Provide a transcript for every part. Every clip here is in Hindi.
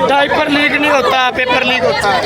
डायपर लीक नहीं होता, पेपर लीक होता है।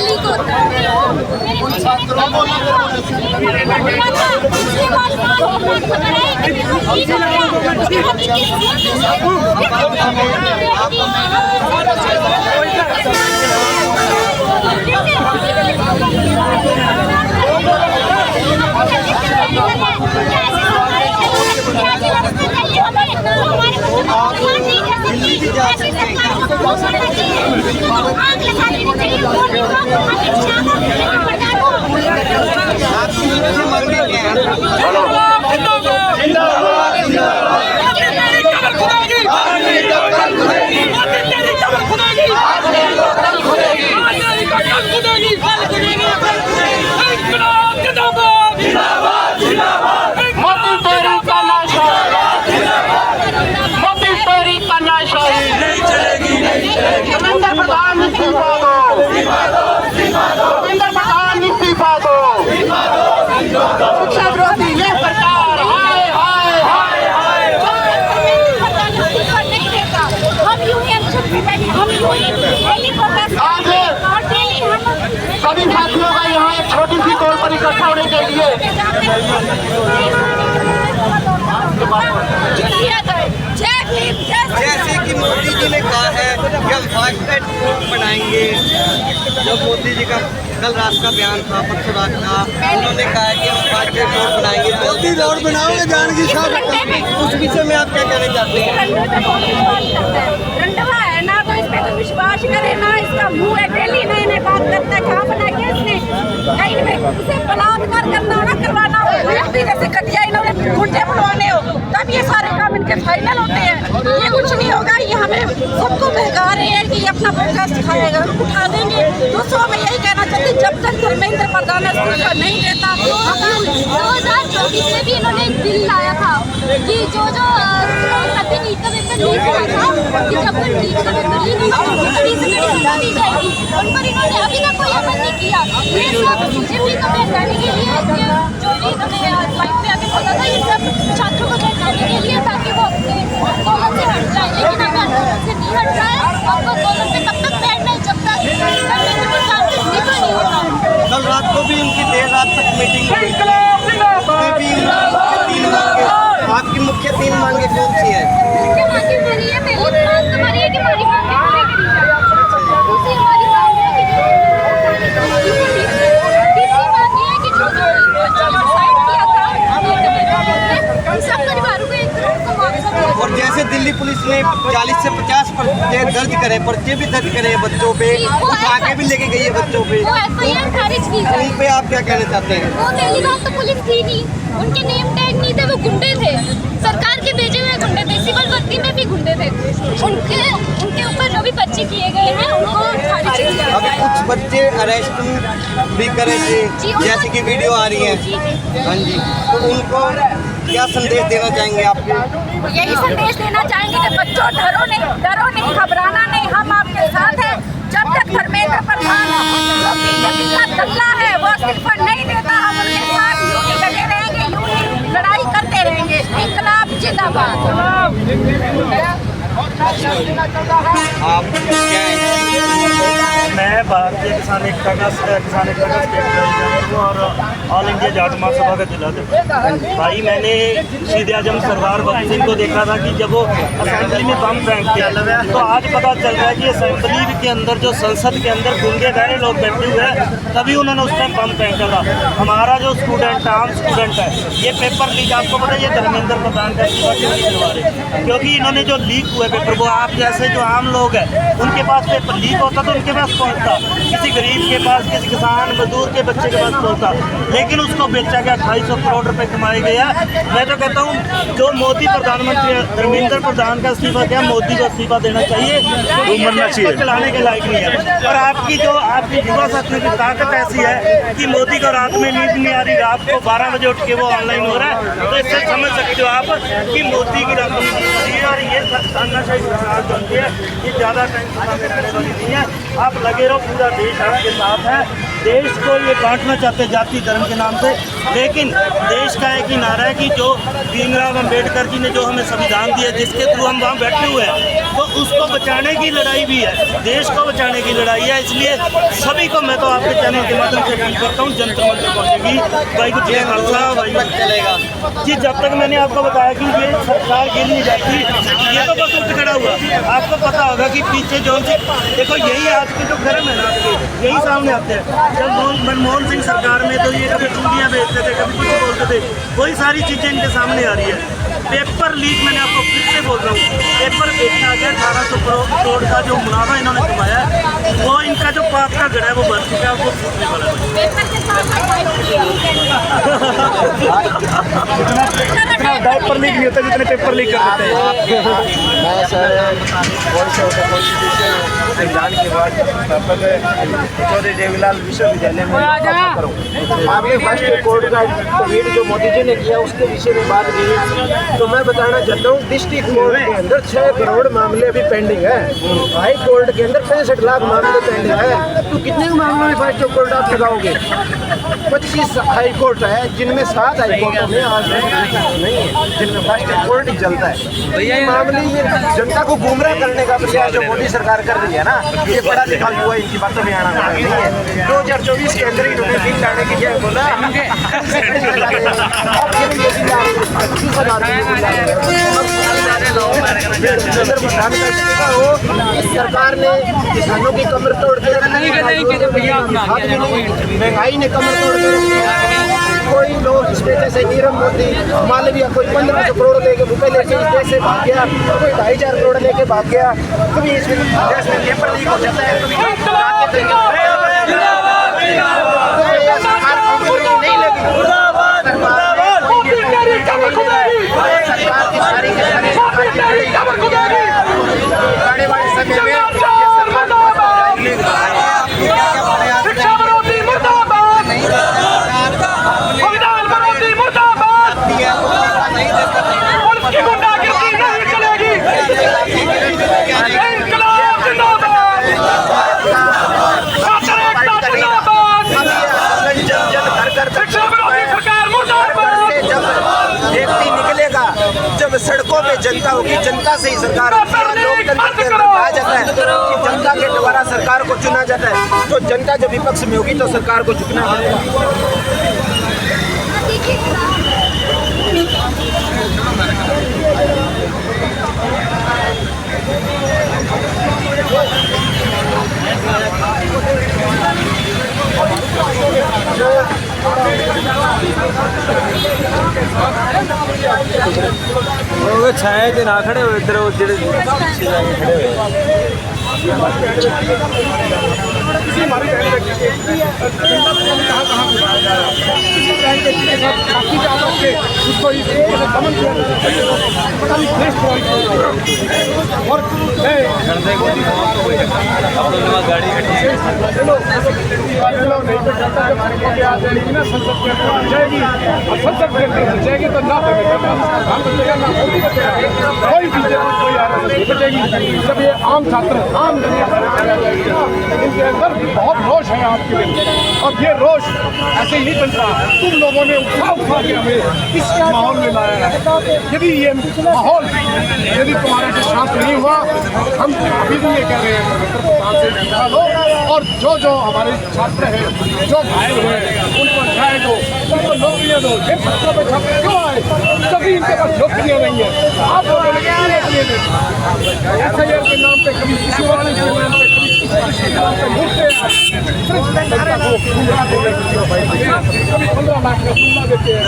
सभी साथियों का यहाँ एक छोटी सी तौर पर इकट्ठा होने के लिए जैसे कि मोदी जी ने कहा है कि हम फास्टैग रोड बनाएंगे। जब मोदी जी का कल रात का बयान था, परसों रात का, उन्होंने कहा है कि हम फास्टैग रोड बनाएंगे। मोदी रोड बनाओगे जानकी साहब, उस विषय में आप क्या कहना चाहते हैं? है ना, तो इस पे तो विश्वास करे ना, इसका मुंह है, डेली नए नए बात करता है। कहाँ बना के इसने कहीं में उसे बलात्कार करना हो ना, करवाना हो, जैसे कटिया इन्होंने गुंडे बनवाने हो, तब ये सारे काम इनके फाइनल होते हैं। ये कुछ नहीं होगा, ये हमें सबको बहका रहे हैं कि अपना प्रोटेस्ट खाएगा, उठा देंगे। दूसरों में यही कहना चाहते, जब तक धर्मेंद्र प्रधान इस्तीफा नहीं देता, 2024 में भी इन्होंने एक बिल लाया था कि जो उन पर इन्होंने अभी तक कोई अमल नहीं किया। ये सब बीजेपी को बैठाने के लिए, जो भी हमें फाइट में आगे बोला था, ये सब छात्रों को बैठाने के लिए, ताकि वो आंदोलन से हट जाए। लेकिन अगर आंदोलन से नहीं हट रहा है, आपको आंदोलन में तब तक बैठना है जब तक इस्तीफा नहीं होता। कल रात को भी उनकी देर रात तक मीटिंग हुई, आपकी मुख्य 3 मांगे कौन सी है? मुख्य मांगे मेरी है, पहली बात तुम्हारी है कि हमारी मांगे पूरी करी जाए। दूसरी हमारी मांग है कि तीसरी बात ये है कि जो सुसाइड किया था उन सब परिवारों को 1 करोड़ का मुआवजा दिया जाए। और जैसे दिल्ली पुलिस ने 40 से 50 पर्चे भी दर्ज करे बच्चों पे, उठा के भी लेके गई है बच्चों पे, वो FIR खारिज की जाए। उन पे आप क्या कहना चाहते हैं? वो पहली बात तो पुलिस थी नहीं, उनके नेम टैग नहीं थे, वो गुंडे थे, सरकार के भेजे हुए गुंडे थे, सिविल भर्ती में भी गुंडे थे। उनके ऊपर जो भी पर्चे किए गए हैं उनको खारिज किया अभी जाए। कुछ बच्चे अरेस्ट भी करे थे, जैसे कि वीडियो आ रही है। हाँ जी, तो उनको क्या संदेश देना चाहेंगे आप? यही संदेश देना चाहेंगे कि बच्चों डरो नहीं, घबराना नहीं, हम आपके साथ हैं। जब तक धर्मेंद्र प्रधान जो बीजेपी का दल्ला है वो इस्तीफा नहीं देता, हम उनके साथ यूनी लगे रहेंगे, यूनी लड़ाई करते रहेंगे। इंकलाब जिंदाबाद। आप क्या हैं? मैं भारतीय किसान एकता का स्टेट प्रेसिडेंट हूँ और ऑल इंडिया जाट महासभा का जिला भाई। मैंने शीद आजम सरदार भगत सिंह को देखा था कि जब वो असेंबली में बम फेंकते हैं, तो आज पता चल रहा है कि असेंबली के अंदर जो संसद के अंदर गुंगे गाए लोग बैठे हुए हैं, तभी उन्होंने उस टाइम बम फेंका था। हमारा जो स्टूडेंट आम स्टूडेंट है, ये पेपर लीक आपको पता है, ये धर्मेंद्र प्रधान का करवा रहे, क्योंकि इन्होंने जो लीक हुए पेपर, वो आप जैसे जो आम लोग हैं उनके पास पेपर लीक होता तो उनके पास पहुंचता, किसी गरीब के पास, किसी किसान मजदूर के बच्चे के पास पहुंचता, लेकिन उसको बेचा गया। 250 करोड़ रुपए कमाए गया। मैं तो कहता हूँ जो मोदी प्रधानमंत्री धर्मेंद्र प्रधान का इस्तीफा क्या, मोदी को इस्तीफा देना चाहिए, क्योंकि चलाने के लायक नहीं है। और आपकी युवा साथियों की ताकत ऐसी है कि मोदी को रात में नींद नहीं आ रही, रात को 12 बजे उठ के वो ऑनलाइन हो रहा है, तो इससे समझ सकते हो आप कि मोदी की रात है। और ये तानाशाही सरकार बनती है, ये ज़्यादा टाइम में रहने वाली नहीं है। आप लगे रहो, पूरा देश आपके साथ है। देश को ये बांटना चाहते जाति धर्म के नाम से, लेकिन देश का एक ही नारा है कि जो भीमराव अम्बेडकर जी ने जो हमें संविधान दिया, जिसके थ्रू हम वहाँ बैठे हुए हैं, तो उसको बचाने की लड़ाई भी है, देश को बचाने की लड़ाई है। इसलिए सभी को मैं तो आपके चैनल के माध्यम से अपील करता हूँ, जंतर मंतर पहुँचेगी। भाई कुछ खालसा भाई चलेगा जी। जब तक मैंने आपको बताया कि ये सरकार गिर नहीं जाती, ये तो बस उठ खड़ा हुआ। आपको पता होगा कि पीछे जो देखो, यही आज के जो गर्म है ना, यही सामने आते हैं। जब मनमोहन सिंह सरकार में तो ये कभी चूड़ियाँ बेचते थे, कभी कुछ बोलते थे, वही सारी चीज़ें इनके सामने आ रही है। पेपर लीक, मैंने आपको फिर से बोल रहा हूँ, पेपर बेचना गया। 1800 करोड़ का जो मुनाफा इन्होंने कमाया है, वो इनका जो पाप का गड़ा है वो भर चुका है, वो फूटने वाला है। डायपर लीक नहीं होता जितने पेपर लीक कर देते हैं। मैं sir voice of the constitution संविधान के बाद चौधरी देवीलाल विश्वविद्यालय में आपने फर्स्ट कोर्ट का ट्वीट जो मोदी जी ने किया उसके विषय में बात की, तो मैं बताना चाहता हूँ डिस्ट्रिक्ट कोर्ट के अंदर 6 करोड़ मामले अभी पेंडिंग है, हाई कोर्ट के अंदर 65 लाख मामले पेंडिंग है। तो कितने मामलों में फर्स्ट कोर्ट आप लगाओगे? 25 हाई कोर्ट है, जिनमें 7 हाई कोर्टों में आज नहीं है, जिनमें फर्स्ट कोर्ट ही चलता है। ये मामले ये जनता को गुमराह करने का प्रयास जो मोदी सरकार कर रही है ना, ये पढ़ा लिखा हुआ इनकी बातों में आना नहीं है। 2024 के अंदर इन्होंने बिल लाने की क्या बोला, सरकार ने किसानों की कमर तोड़ दी, महंगाई ने कमर तोड़ दी। कोई लोग इसमें जैसे नीरव मोदी मालवीय कोई 1500 करोड़ लेके रुपए लेके इस देश से भाग गया, कोई 2,500 करोड़ लेके भाग गया। कभी इसमें देश में पेपर लीक हो जाता है, कभी नहीं जब सड़कों पे जनता होगी, जनता से ही सरकार होगी। लोकतंत्र के अंदर कहा जाता है कि जनता के द्वारा सरकार को चुना जाता है, तो जनता जब विपक्ष में होगी तो सरकार को झुकना पड़ेगा। छाए दिन आ खड़े हुए इधर खड़े जब ये आम छात्र आम इनके अंदर बहुत रोष है आपके लिए, और ये रोष ऐसे नहीं बनता। तुम लोगों ने उठा के हमें इस माहौल में लाया है। यदि ये माहौल यदि तुम्हारे से शांत नहीं हुआ, हम अभी भी ये कह रहे हैं से निकाल लो और जो हमारे छात्र हैं जो घायल हुए उन पर न्याय दो, उनको नौकरियाँ दो। ये छात्रों पर छात्र क्यों आए? कभी इनके पास नौकरियाँ नहीं है। आप बोलोगे कि SIR के नाम पे कभी किसी और के नाम पे कभी किसी नाम पे घूमते हैं, सिर्फ जनता को गुमराह करने के लिए कभी 15 लाख का जुमला देते हैं,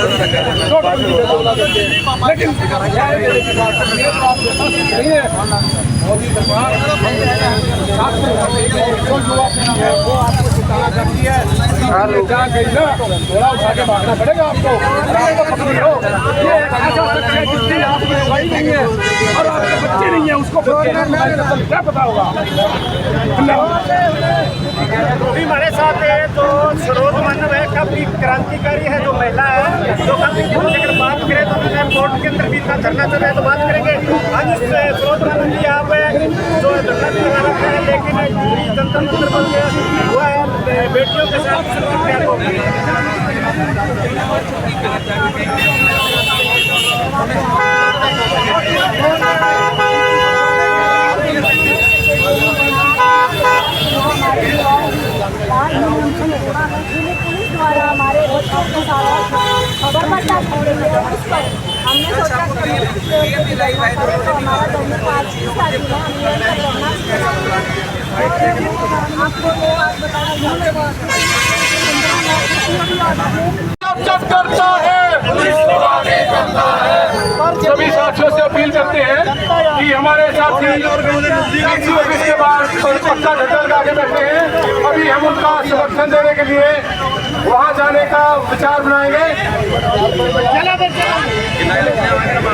नोटबंदी का जुमला देते हैं, लेकिन न्याय देने की बात नहीं है। मोदी सरकार छात्र जो युवा पीढ़ी है वो आपको सितारा करती है, जा गई ना थोड़ा उठा के भागना पड़ेगा आपको, पकड़ी हो। ये ऐसा सच है जिसकी आपकी दवाई नहीं है और आपके बच्चे नहीं है, उसको क्या पता होगा। अभी हमारे साथ है तो सरोज मानव है, काफी क्रांतिकारी है, जो महिला है, जो काफी दिनों से अगर बात करें तो उन्होंने कोर्ट के अंदर भी इतना धरना चल रहा है तो बात करेंगे। आज सरोज मानव जी आप जो धरना लगा रखा है, लेकिन जनतंत्र बल हुआ है बेटियों के साथ क्या होगी? पुलिस द्वारा हमारे बच्चों के साथ खबरदार छोड़ेंगे, उस पर हमने सोचा कि हमारा धन्यवाद आपको जब करता है सभी साथियों से अपील करते हैं कि हमारे साथी डीसी ऑफिस के बाहर पक्का ढक्कन लगा के बैठे हैं। अभी हम उनका समर्थन देने के लिए वहां जाने का विचार बनाएंगे।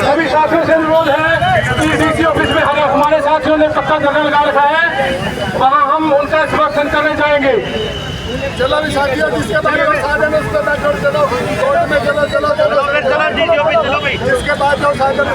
सभी साथियों से अनुरोध है कि डीसी ऑफिस में हमारे साथियों ने पक्का ढक्कन लगा रखा है, वहां हम उनका समर्थन करने जाएंगे। चलो भी साथियों, जिसके बाद साधन उसके बाद चलो कोर्ट में चलो जिसके बाद जो साधन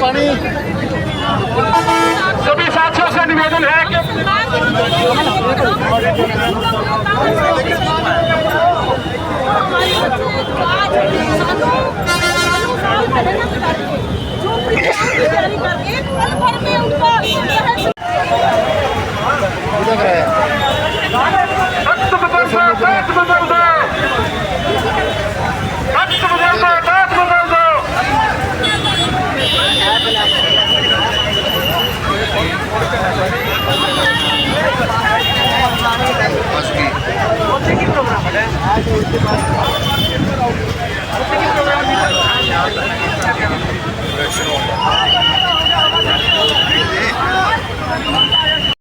पानी सभी साथियों से निवेदन है कि प्रोग्राम है